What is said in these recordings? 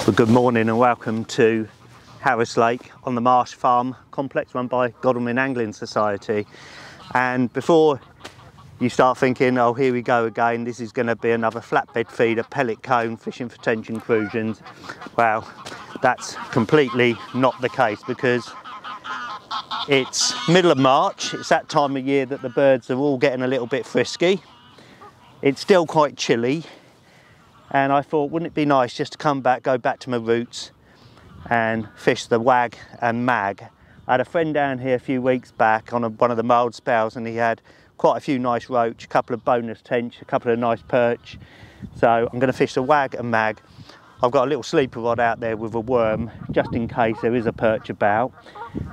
Well, good morning and welcome to Harris Lake on the Marsh Farm complex run by Godalming Angling Society. And before you start thinking, oh, here we go again, this is going to be another flatbed feeder, pellet cone, fishing for tench and crucians, well, that's completely not the case, because it's middle of March. It's that time of year that the birds are all getting a little bit frisky. It's still quite chilly. And I thought, wouldn't it be nice just to come back, go back to my roots and fish the Wag and Mag. I had a friend down here a few weeks back on one of the mild spells, and he had quite a few nice roach, a couple of bonus tench, a couple of nice perch. So I'm going to fish the Wag and Mag. I've got a little sleeper rod out there with a worm, just in case there is a perch about.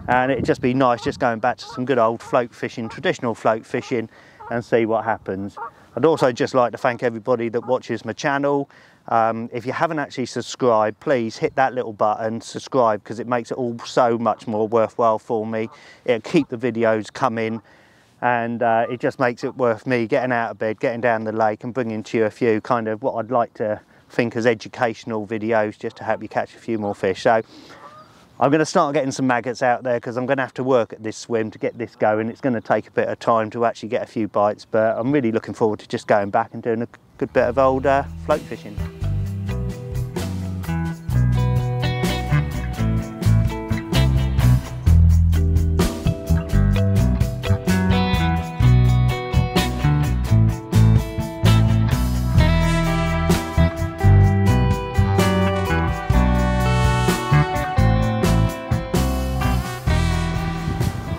And it'd just be nice just going back to some good old float fishing, traditional float fishing, and see what happens. I'd also just like to thank everybody that watches my channel. If you haven't actually subscribed, please hit that little button, subscribe, because it makes it all so much more worthwhile for me. It'll keep the videos coming, and it just makes it worth me getting out of bed, getting down the lake and bringing to you a few kind of what I'd like to think as educational videos, just to help you catch a few more fish. So I'm going to start getting some maggots out there, because I'm going to have to work at this swim to get this going. It's going to take a bit of time to actually get a few bites, but I'm really looking forward to just going back and doing a good bit of old float fishing.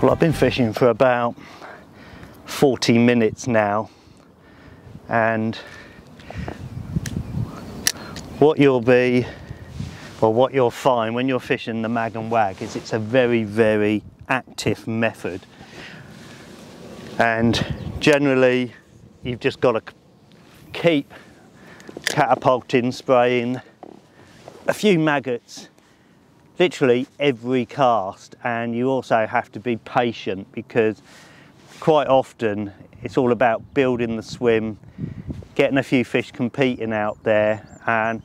Well, I've been fishing for about 40 minutes now, and what you'll find when you're fishing the Mag and Wag is it's a very, very active method, and generally you've just got to keep catapulting, spraying a few maggots literally every cast, and you also have to be patient, because quite often it's all about building the swim, getting a few fish competing out there. And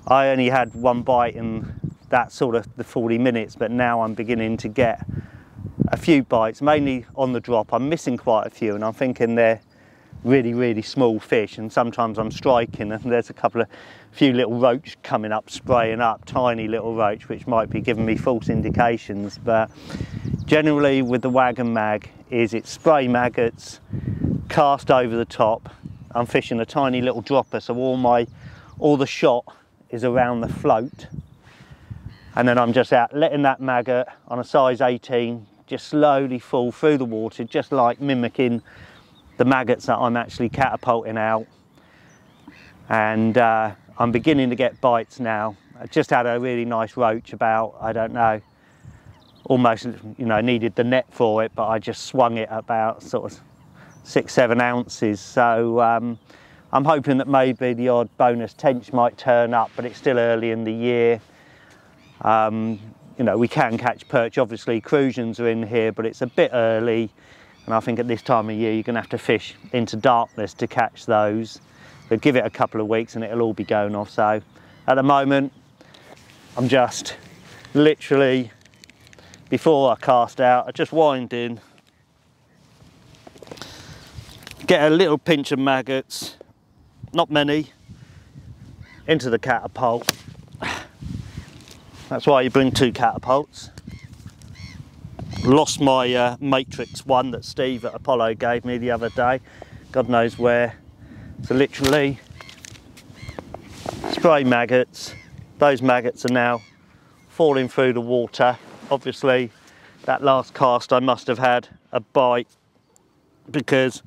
I only had one bite in that sort of the 40 minutes, but now I'm beginning to get a few bites, mainly on the drop. I'm missing quite a few, and I'm thinking they're really, really small fish, and sometimes I'm striking and there's a few little roach coming up, spraying up, tiny little roach, which might be giving me false indications. But generally with the Wag and Mag is it's spray maggots, cast over the top. I'm fishing a tiny little dropper, so all the shot is around the float, and then I'm just out letting that maggot on a size 18 just slowly fall through the water, just like mimicking the maggots that I'm actually catapulting out. And I'm beginning to get bites now. I just had a really nice roach, about, I don't know, almost, you know, needed the net for it, but I just swung it about sort of 6-7 ounces. So I'm hoping that maybe the odd bonus tench might turn up, but it's still early in the year. You know, we can catch perch, obviously crucians are in here, but it's a bit early. And I think at this time of year you're going to have to fish into darkness to catch those. But give it a couple of weeks and it'll all be going off. So at the moment I'm just literally, before I cast out, I just wind in, get a little pinch of maggots, not many, into the catapult. That's why you bring 2 catapults. Lost my matrix one that Steve at Apollo gave me the other day, God knows where. So literally spray maggots. Those maggots are now falling through the water. Obviously that last cast I must have had a bite, because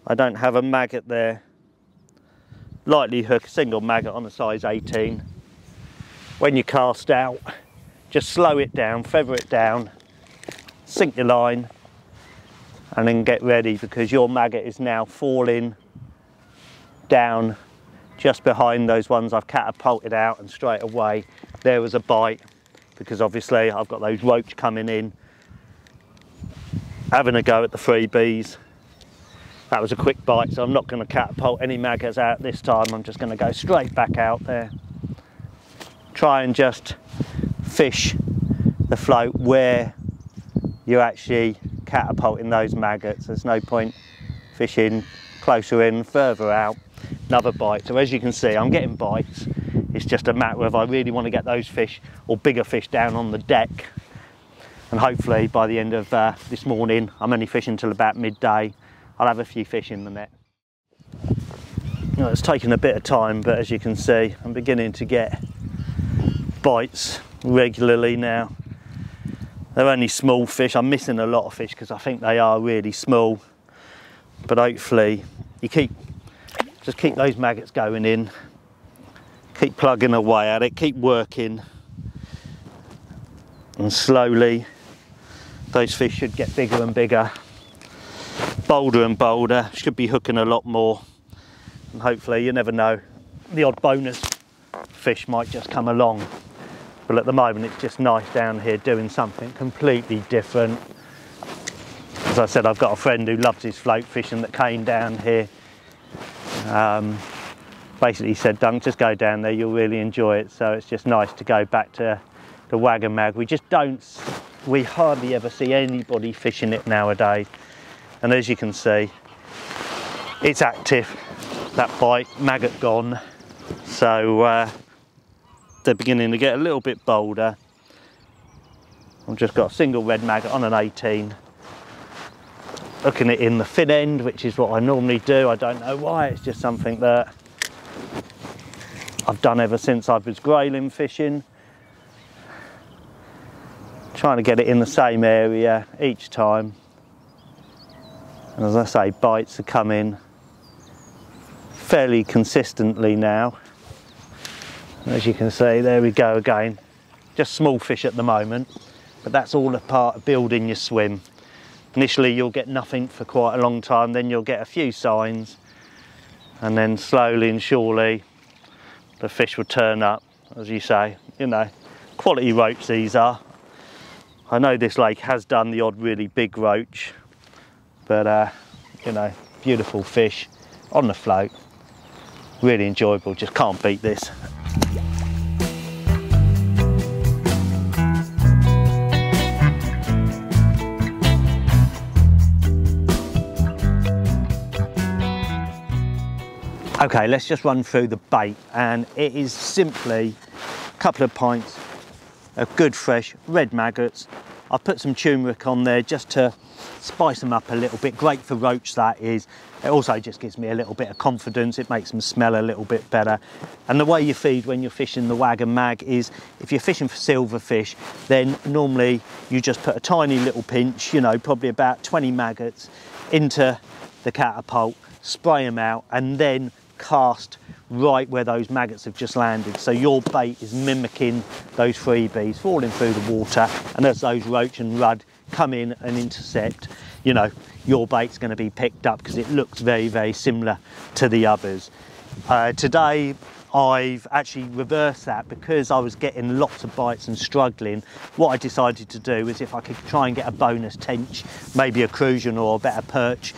I don't have a maggot there. Lightly hook, a single maggot on a size 18. When you cast out, just slow it down, feather it down, sink your line, and then get ready, because your maggot is now falling down just behind those ones I've catapulted out, and straight away there was a bite, because obviously I've got those roach coming in, having a go at the freebies. That was a quick bite, so I'm not going to catapult any maggots out this time. I'm just going to go straight back out there, try and just fish the float where you're actually catapulting those maggots. There's no point fishing closer in, further out, another bite. So as you can see, I'm getting bites. It's just a matter of I really want to get those fish or bigger fish down on the deck, and hopefully by the end of this morning, I'm only fishing till about midday, I'll have a few fish in the net. Well, it's taken a bit of time, but as you can see, I'm beginning to get bites regularly now. They're only small fish. I'm missing a lot of fish because I think they are really small, but hopefully you just keep those maggots going in, keep plugging away at it, keep working, and slowly those fish should get bigger and bigger, bolder and bolder, should be hooking a lot more, and hopefully, you never know, the odd bonus fish might just come along. But at the moment it's just nice down here doing something completely different. As I said, I've got a friend who loves his float fishing that came down here. Basically said, Dunk, just go down there, you'll really enjoy it. So it's just nice to go back to the Wag and Mag. We hardly ever see anybody fishing it nowadays. And as you can see, it's active. That bite, maggot gone. So they're beginning to get a little bit bolder. I've just got a single red maggot on an 18. Hooking it in the fin end, which is what I normally do. I don't know why, it's just something that I've done ever since I was grayling fishing. Trying to get it in the same area each time. And as I say, bites are coming fairly consistently now. As you can see, there we go again. Just small fish at the moment, but that's all a part of building your swim. Initially you'll get nothing for quite a long time, then you'll get a few signs, and then slowly and surely the fish will turn up. As you say, you know, quality roach these are. I know this lake has done the odd really big roach, but you know, beautiful fish on the float, really enjoyable, just can't beat this. Okay, let's just run through the bait, and it is simply a couple of pints of good fresh red maggots. I've put some turmeric on there just to spice them up a little bit. Great for roach, that is. It also just gives me a little bit of confidence. It makes them smell a little bit better. And the way you feed when you're fishing the Wag and Mag is, if you're fishing for silverfish, then normally you just put a tiny little pinch, you know, probably about 20 maggots into the catapult, spray them out, and then cast right where those maggots have just landed. So your bait is mimicking those freebies, falling through the water, and as those roach and rudd come in and intercept, you know, your bait's going to be picked up because it looks very, very similar to the others. Today I've actually reversed that because I was getting lots of bites and struggling. What I decided to do is, if I could try and get a bonus tench, maybe a crucian or a better perch,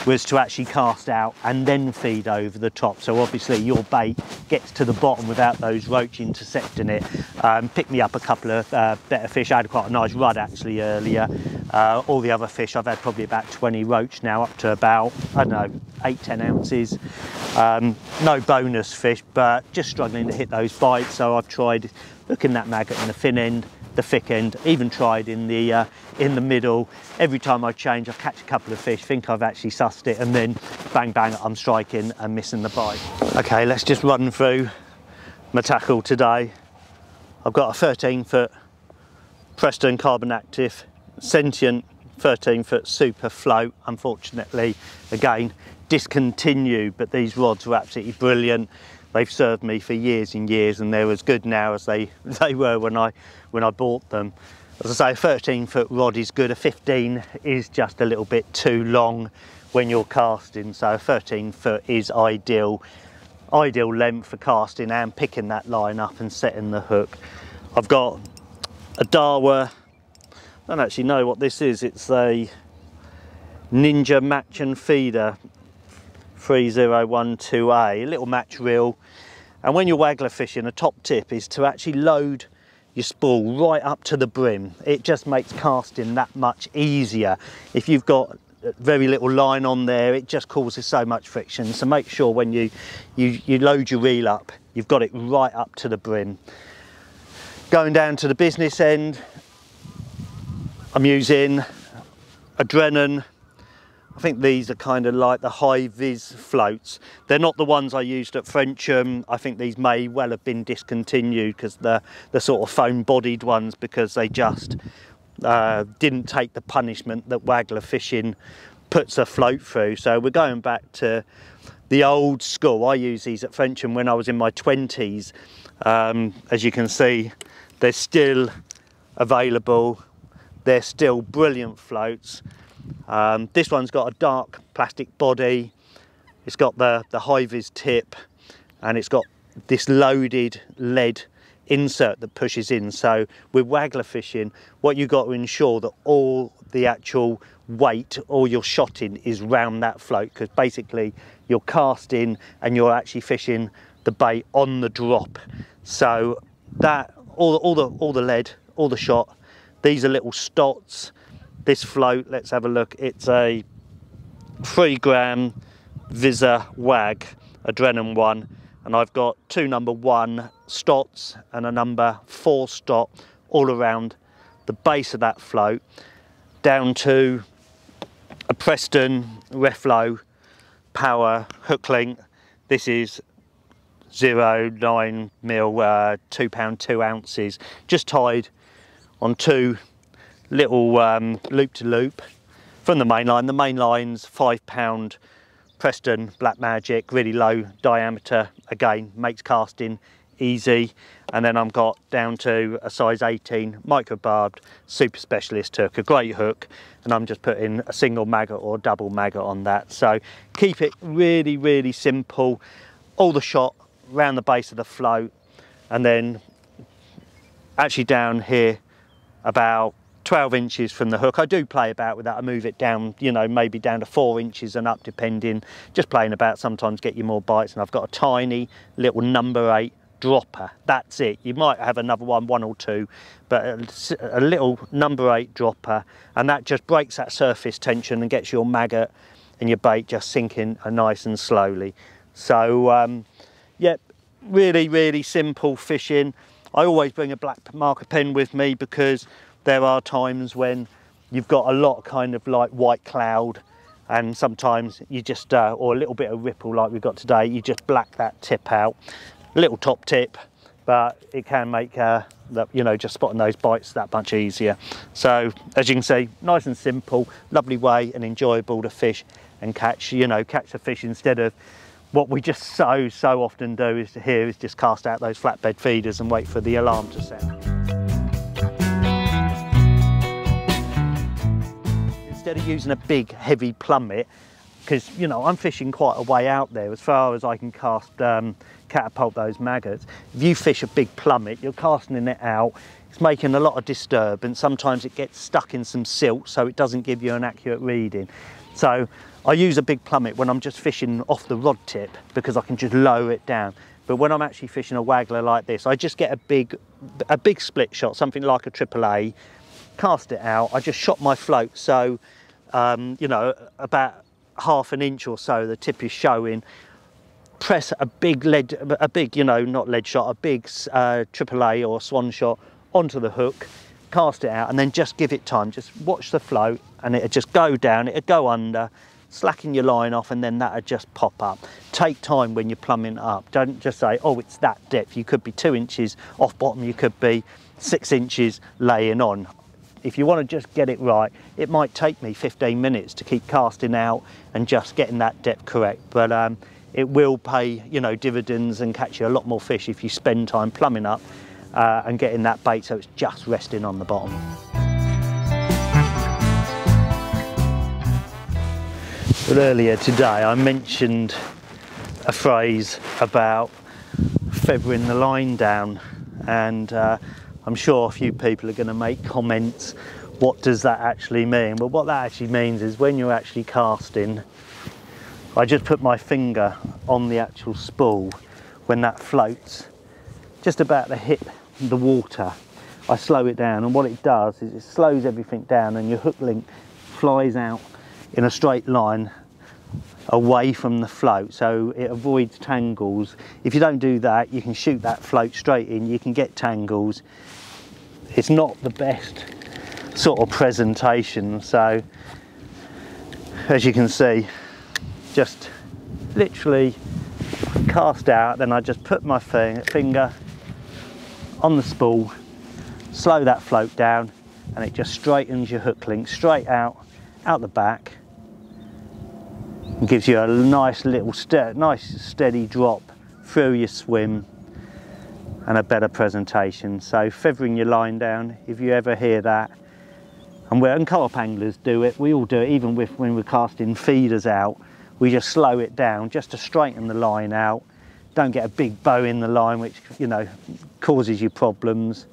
was to actually cast out and then feed over the top. So obviously your bait gets to the bottom without those roach intercepting it. Picked me up a couple of better fish. I had quite a nice rudd actually earlier. All the other fish, I've had probably about 20 roach now, up to about, I don't know, 8-10 ounces. No bonus fish, but just struggling to hit those bites. So I've tried hooking that maggot in the fin end, the thick end, even tried in the middle. Every time I change, I catch a couple of fish, think I've actually sussed it, and then bang bang, I'm striking and missing the bite. Okay, let's just run through my tackle today. I've got a 13-foot Preston Carbon Active Sentient 13-foot Super Float. Unfortunately, again, discontinued, but these rods were absolutely brilliant. They've served me for years and years, and they're as good now as they were when I bought them. As I say, a 13-foot rod is good. A 15 is just a little bit too long when you're casting, so a 13-foot is ideal length for casting and picking that line up and setting the hook. I've got a Dawa. I don't actually know what this is. It's a Ninja Match and Feeder 3012A, a little match reel. And when you're waggler fishing, a top tip is to actually load your spool right up to the brim. It just makes casting that much easier. If you've got very little line on there, it just causes so much friction. So make sure when you load your reel up, you've got it right up to the brim. Going down to the business end, I'm using a Drennan. I think these are kind of like the high vis floats. They're not the ones I used at Frencham. I think these may well have been discontinued because the sort of foam bodied ones, because they just didn't take the punishment that waggler fishing puts a float through. So we're going back to the old school. I used these at Frencham when I was in my 20s. As you can see, they're still available. They're still brilliant floats. This one's got a dark plastic body, it's got the high-vis tip, and it's got this loaded lead insert that pushes in. So with waggler fishing, what you've got to ensure that all the actual weight, all your shotting is round that float, because basically you're casting and you're actually fishing the bait on the drop. So that all the lead, all the shot, these are little stots. This float, let's have a look, it's a 3 gram Visor Wag, a Drennan one, and I've got 2 number 1 stots and a number 4 stot all around the base of that float, down to a Preston Reflow Power hook link. This is 0.9 mil, 2 pound 2 ounces, just tied on 2 little loop to loop from the main line. The main line's 5 pound Preston Black Magic, really low diameter, again makes casting easy. And then I've got down to a size 18 micro barbed Super Specialist hook, a great hook, and I'm just putting a single maggot or double maggot on that. So keep it really simple. All the shot around the base of the float, and then actually down here about 12 inches from the hook. I do play about with that. I move it down, you know, maybe down to 4 inches and up, depending, just playing about, sometimes get you more bites. And I've got a tiny little number 8 dropper. That's it. You might have another one or two, but a little number 8 dropper, and that just breaks that surface tension and gets your maggot and your bait just sinking nice and slowly. So yeah, really simple fishing. I always bring a black marker pen with me, because there are times when you've got a lot kind of like white cloud, and sometimes you just, or a little bit of ripple like we've got today, you just black that tip out. A little top tip, but it can make, you know, just spotting those bites that much easier. So as you can see, nice and simple, lovely way and enjoyable to fish and catch, you know, catch the fish, instead of what we just so often do is just cast out those flatbed feeders and wait for the alarm to sound. Instead of using a big heavy plummet, because, you know, I'm fishing quite a way out there as far as I can cast, catapult those maggots. If you fish a big plummet, you're casting it out, it's making a lot of disturbance. Sometimes it gets stuck in some silt, so it doesn't give you an accurate reading. So I use a big plummet when I'm just fishing off the rod tip, because I can just lower it down. But when I'm actually fishing a waggler like this, I just get a big split shot, something like a AAA, cast it out. I just shot my float, so you know, about half an inch or so the tip is showing. Press a big, you know, not lead shot, a big AAA or swan shot onto the hook, cast it out, and then just give it time. Just watch the float, and it'll just go down, it'll go under, slacken your line off, and then that'll just pop up. Take time when you're plumbing up. Don't just say, oh, it's that depth. You could be 2 inches off bottom, you could be 6 inches laying on. If you want to just get it right, it might take me 15 minutes to keep casting out and just getting that depth correct. But it will pay, you know, dividends and catch you a lot more fish if you spend time plumbing up and getting that bait so it's just resting on the bottom. But earlier today I mentioned a phrase about feathering the line down, and I'm sure a few people are going to make comments, what does that actually mean? Well, what that actually means is when you're actually casting, I just put my finger on the actual spool. when that floats just about to hit the water, I slow it down, and what it does is it slows everything down and your hook link flies out in a straight line away from the float, so it avoids tangles. If you don't do that, you can shoot that float straight in, you can get tangles. It's not the best sort of presentation, so as you can see, just literally cast out, then I just put my finger on the spool, slow that float down, and it just straightens your hook link straight out the back, and gives you a nice little nice steady drop through your swim and a better presentation. So feathering your line down, if you ever hear that, and co-op anglers do it, we all do it, even when we're casting feeders out, we just slow it down just to straighten the line out. Don't get a big bow in the line, which, you know, causes you problems.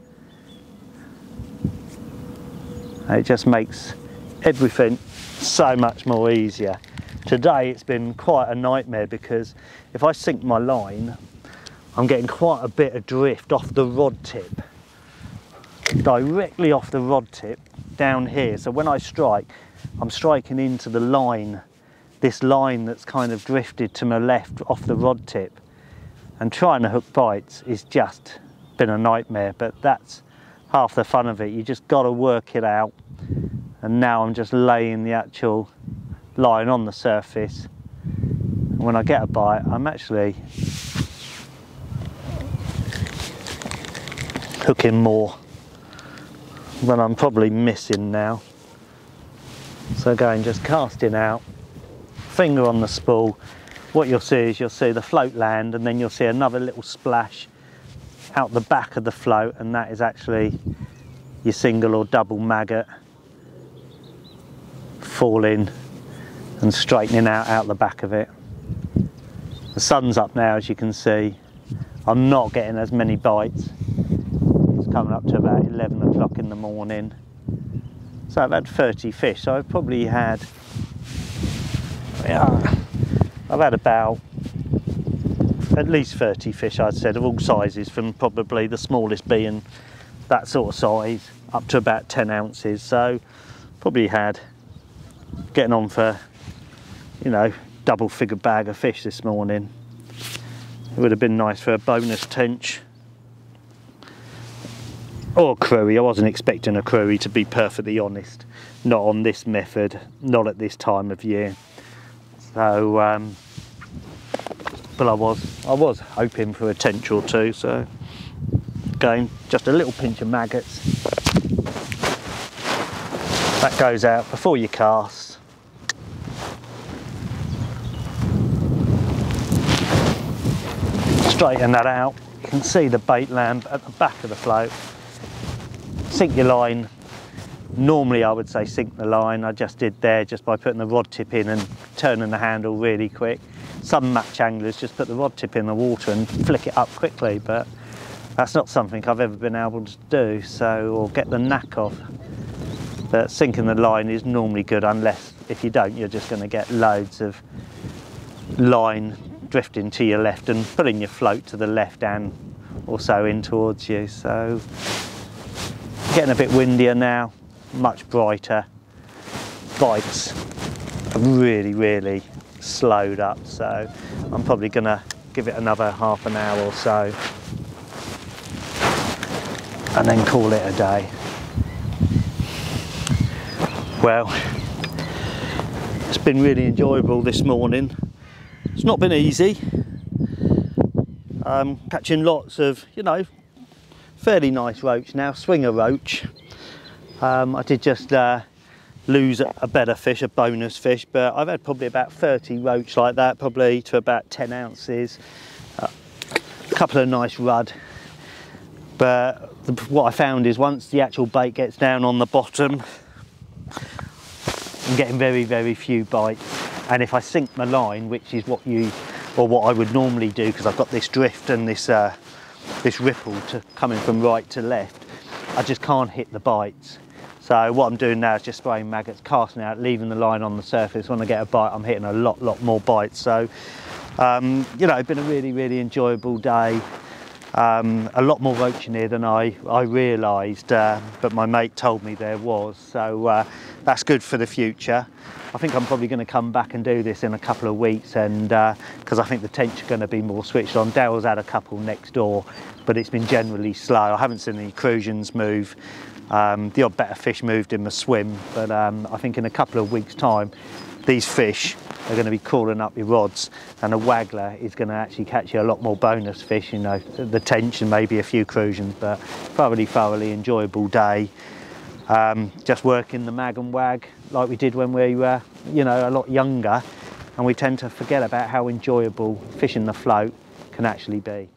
It just makes everything so much more easier. Today it's been quite a nightmare because if I sink my line, I'm getting quite a bit of drift off the rod tip, directly off the rod tip down here. So when I strike, I'm striking into the line, this line that's kind of drifted to my left off the rod tip, and trying to hook bites is just been a nightmare, but that's half the fun of it. You just got to work it out. And now I'm just laying the actual line on the surface, and when I get a bite, I'm actually hooking more than I'm probably missing now. So again, just casting out, finger on the spool. What you'll see is you'll see the float land, and then you'll see another little splash out the back of the float, and that is actually your single or double maggot falling and straightening out the back of it. The sun's up now, as you can see. I'm not getting as many bites. It's coming up to about 11 o'clock in the morning. So I've had 30 fish, so I've probably had, I've had about at least 30 fish, I'd said, of all sizes, from probably the smallest being that sort of size up to about 10 ounces. So probably had, getting on for, you know, double figure bag of fish this morning. It would have been nice for a bonus tench or curry. I wasn't expecting a curry, to be perfectly honest, not on this method, not at this time of year. So but I was hoping for a tench or two. So again, just a little pinch of maggots. That goes out before you cast. Straighten that out. You can see the bait lamp at the back of the float. Sink your line. Normally I would say sink the line. I just did there just by putting the rod tip in and turning the handle really quick. Some match anglers just put the rod tip in the water and flick it up quickly, but that's not something I've ever been able to do, so, or get the knack of. But sinking the line is normally good, unless if you don't, you're just going to get loads of line drifting to your left and pulling your float to the left and also in towards you. So getting a bit windier now, much brighter. Bites have really slowed up, so I'm probably going to give it another half an hour or so and then call it a day. Well, it's been really enjoyable this morning. It's not been easy. Catching lots of, you know, fairly nice roach now, swinger roach. I did just lose a better fish, a bonus fish, but I've had probably about 30 roach like that, probably to about 10 ounces. A couple of nice rudd. But what I found is once the actual bait gets down on the bottom, I'm getting very few bites. And if I sink my line, which is what I would normally do, because I've got this drift and this ripple coming from right to left, I just can't hit the bites. So what I'm doing now is just spraying maggots, casting out, leaving the line on the surface. When I get a bite, I'm hitting a lot more bites. So You know, it's been a really enjoyable day. A lot more roach in here than I realised, but my mate told me there was, so that's good for the future. I think I'm probably going to come back and do this in a couple of weeks, and because I think the tench are going to be more switched on. Daryl's had a couple next door, but it's been generally slow. I haven't seen any crucians move. The odd better fish moved in the swim, but I think in a couple of weeks' time, these fish are going to be calling up your rods, and a waggler is going to actually catch you a lot more bonus fish, you know, the tench and maybe a few crucians. But thoroughly enjoyable day. Just working the mag and wag like we did when we were, you know, a lot younger, and we tend to forget about how enjoyable fishing the float can actually be.